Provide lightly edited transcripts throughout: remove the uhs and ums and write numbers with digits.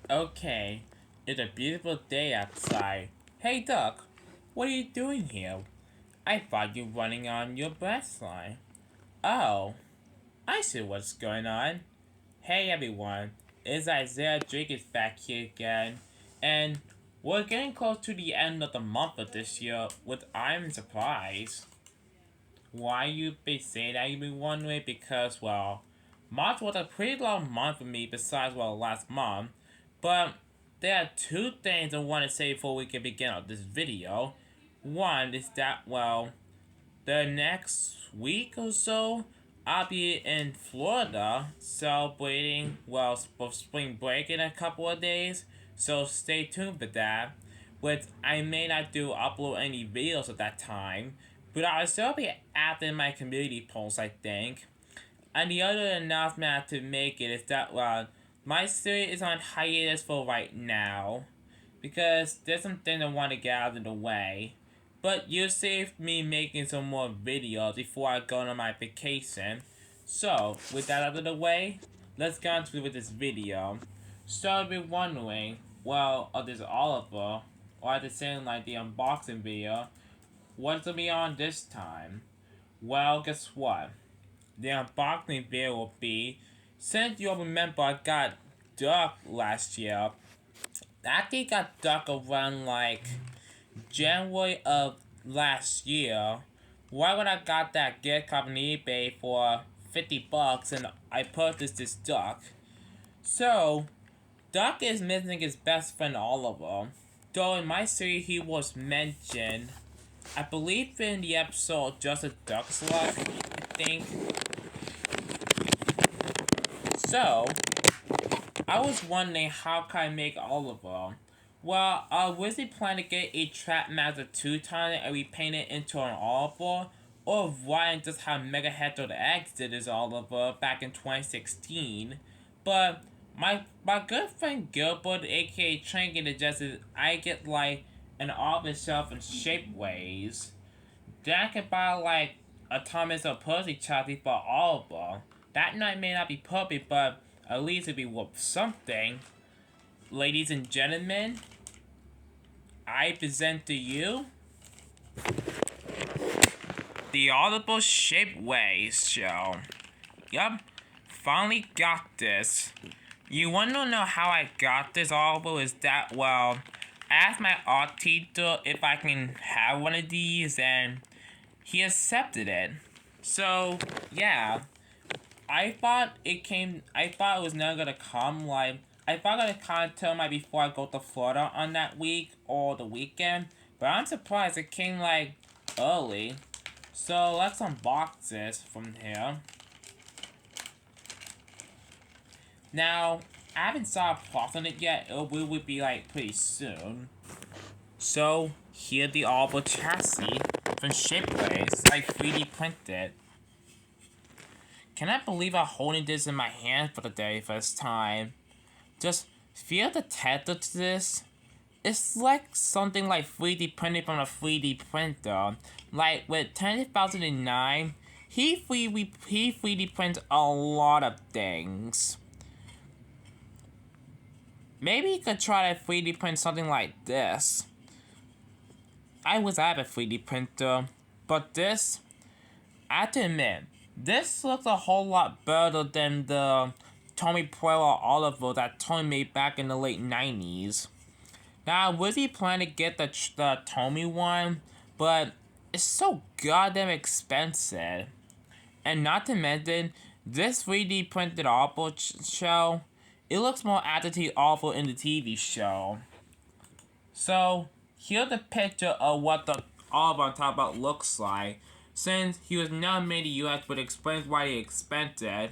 Okay, it's a beautiful day outside. Hey Duck, what are you doing here? I thought you were running on your breath line. Oh, I see what's going on. Hey everyone, it's Isaiah Jenkins back here again, and we're getting close to the end of the month of this year, which I'm surprised. Why you be saying that, you be wondering? Because, well, March was a pretty long month for me besides, well, last month. But there are two things I want to say before we can begin on this video. One is that, well, the next week or so, I'll be in Florida celebrating, well, spring break in a couple of days. So stay tuned for that. Which I may not upload any videos at that time, but I'll still be active in my community posts, I think. And the other announcement I have to make it is that, well, my series is on hiatus for right now. Because there's some things I want to get out of the way. But you saved me making some more videos before I go on my vacation. So, with that out of the way, let's get on to with this video. So I've been wondering, well, of this Oliver, or at the same like the unboxing video, what's gonna be on this time? Well, guess what? The unboxing video will be, since you'll remember I got Duck last year, I think I got Duck around like January of last year, right when I got that gift card on eBay for $50 and I purchased this Duck. So, Duck is missing his best friend Oliver. Though in my series he was mentioned, I believe in the episode Just a Duck's Luck, I think. So, I was wondering how can I make Oliver. Well, I was planning to get a Trackmaster 2 tonic and repaint it into an Oliver, or writing just how Mega Head X did his Oliver back in 2016. But my good friend Gilbert, aka Trainking, suggested I get like an Oliver shelf and Shapeways. Then I could buy like a Thomas or Percy chassis for Oliver. That night may not be perfect, but at least it'd be worth something. Ladies and gentlemen, I present to you the Audible Shapeways show. Yup, finally got this. You wanna know how I got this Audible? Is that, well, I asked my art teacher if I can have one of these, and he accepted it. So, yeah. I thought it was never gonna come, like, I thought I would kind of tell my before I go to Florida on that week or the weekend, but I'm surprised it came like early. So let's unbox this from here. Now, I haven't saw a plot on it yet. It will be like pretty soon. So here the Arbor chassis from Shapways, like 3D printed. Can I believe I'm holding this in my hand for the very first time? Just feel the tether to this. It's like something like 3D printed from a 3D printer. Like with 2009, he 3D prints a lot of things. Maybe you could try to 3D print something like this. I wish I had a 3D printer, but this, I have to admit, this looks a whole lot better than the TOMY Pueblo Oliver that Tomy made back in the late 90s. Now, I was planning to get the TOMY one, but it's so goddamn expensive. And not to mention, this 3D printed Oliver show, it looks more accurate to Oliver in the TV show. So, here's the picture of what the Oliver I'm talking about looks like. Since he was never made in the US, but explains why he expensive.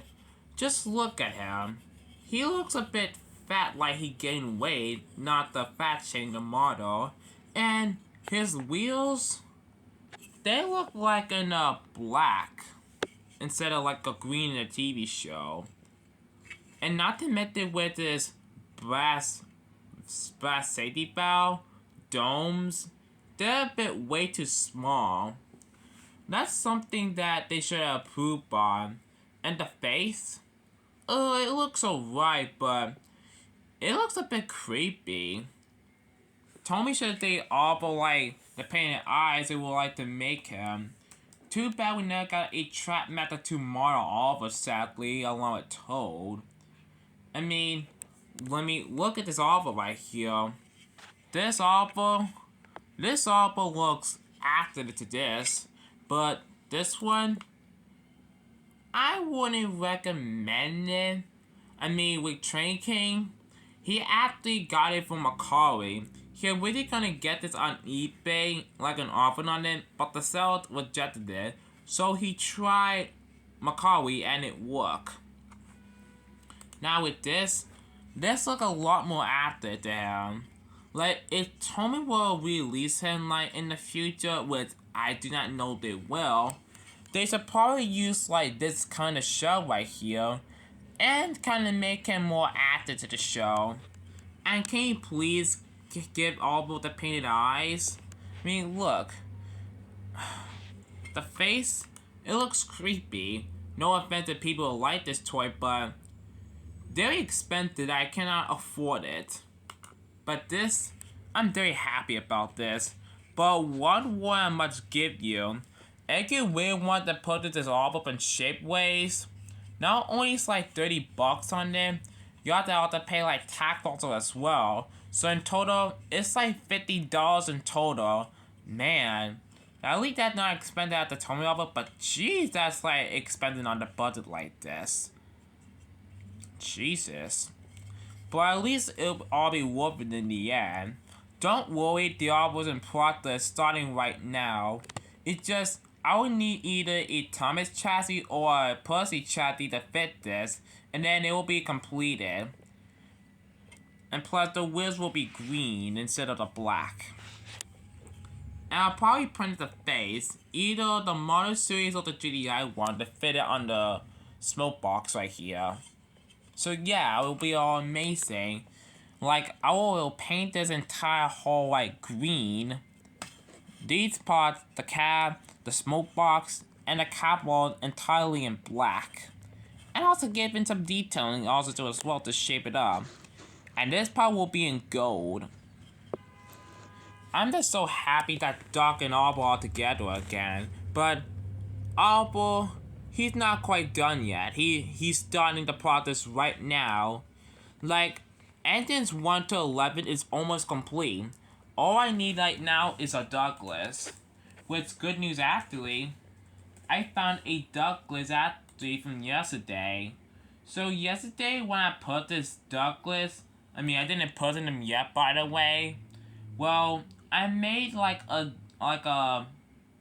Just look at him. He looks a bit fat, like he gained weight, not the fat shaming the model. And his wheels, they look like in black instead of like a green in a TV show. And not to mention with his brass safety valve domes, they're a bit way too small. That's something that they should have improved on. And the face? It looks alright, but It looks a bit creepy. Tommy said they all but like the painted eyes they would like to make him. Too bad we never got a Trackmaster tomorrow all of us, sadly, along with Toad. I mean, let me look at this offer right here. This offer looks accurate to this, but this one, I wouldn't recommend it. I mean, with Trainking, he actually got it from Macari. He really gonna get this on eBay, like an offer on it, but the seller rejected it. So he tried Macari and it worked. Now with this look a lot more accurate to him. Like, if Tommy will release him, like, in the future, which I do not know they will, they should probably use, like, this kind of show right here, and kind of make him more active to the show. And can you please give all of the painted eyes? I mean, look. The face, it looks creepy. No offense to people who like this toy, but very expensive. I cannot afford it. But this, I'm very happy about this. But one more I must give you. If you really want to put this all up in Shapways, not only is like $30 on it, you have to pay like tax also as well. So in total, it's like $50 in total. Man, at least that's not expended at the Tomy of it, but jeez, that's like expended on the budget like this. Jesus. But at least it'll all be worth it in the end. Don't worry, the offers in progress starting right now. It's just, I will need either a Thomas chassis or a Percy chassis to fit this, and then it will be completed. And plus, the wheels will be green instead of the black. And I'll probably print the face, either the Model Series or the GDI one, to fit it on the smoke box right here. So yeah, it will be all amazing. Like, I will paint this entire hall like green. These parts, the cab, the smoke box, and the cap wall entirely in black. And also give in some detailing also to as well to shape it up. And this part will be in gold. I'm just so happy that Doc and Arbor are together again. But Arbor, he's not quite done yet. He's starting the process right now. Like, engines 1 to 11 is almost complete. All I need right now is a Douglas. Which, good news actually, I found a Douglas actually from yesterday. So yesterday when I put this Douglas, I mean I didn't put in them yet by the way. Well, I made like a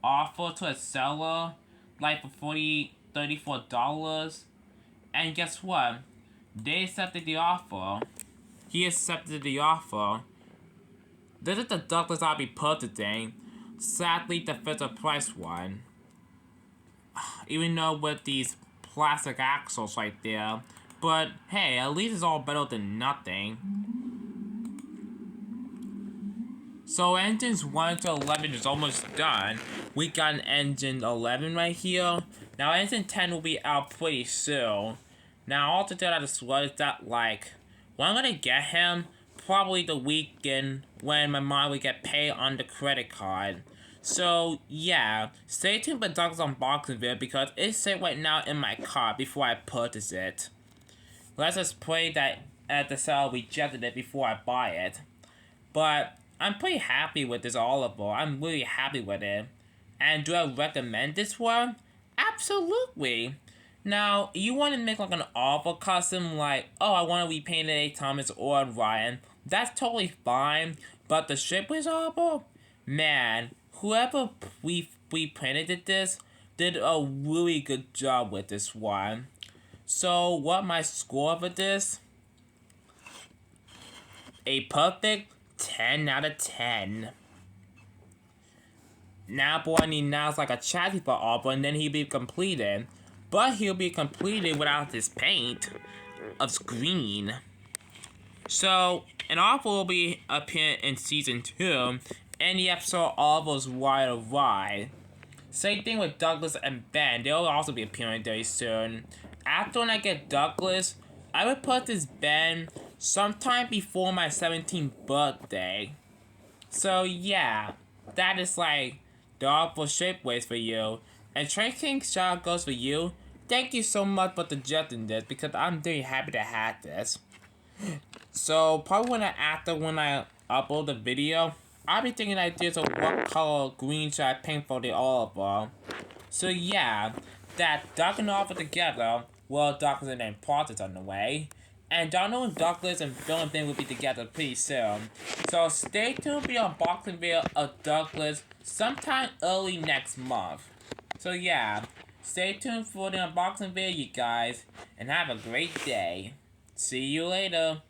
offer to a seller, like for $34, and guess what? They accepted the offer. He accepted the offer. This is the Douglas I'll be purchasing. Sadly, the fixed price one. Even though with these plastic axles right there. But hey, at least it's all better than nothing. So engines 1 to 11 is almost done. We got an engine 11 right here. Now engine 10 will be out pretty soon. Now all to tell that is that like, when I'm gonna get him, probably the weekend when my mom will get paid on the credit card. So yeah, stay tuned for Doug's unboxing video because it's safe right now in my car before I purchase it. Let's just pray that at the seller rejected it before I buy it. But I'm pretty happy with this Oliver. I'm really happy with it. And do I recommend this one? Absolutely. Now, you want to make like an Oliver custom, like, oh, I want to repaint A. Thomas or Ryan. That's totally fine. But the Shapways Oliver, man, whoever reprinted this did a really good job with this one. So, what my score for this? A perfect 10 out of 10. Now, boy, I need now it's like a chassis for Arbor, and then he'll be completed. But he'll be completed without his paint of green. So, an Arbor will be appearing in Season 2, and the episode Arbor's Wild Ride. Same thing with Douglas and Ben, they'll also be appearing very soon. After when I get Douglas, I would put this Ben sometime before my 17th birthday. So yeah, that is like the awful shapeways for you. And Trainking shout goes for you. Thank you so much for suggesting this because I'm very happy to have this. So probably when I upload the video, I'll be thinking ideas of what color green should I paint for the olive. So yeah, that Doc and Oliver together, well, Douglas and Process on the way. And Donald, Douglas, and Bill and Ben will be together pretty soon. So stay tuned for the unboxing video of Douglas sometime early next month. So yeah, stay tuned for the unboxing video, you guys, and have a great day. See you later.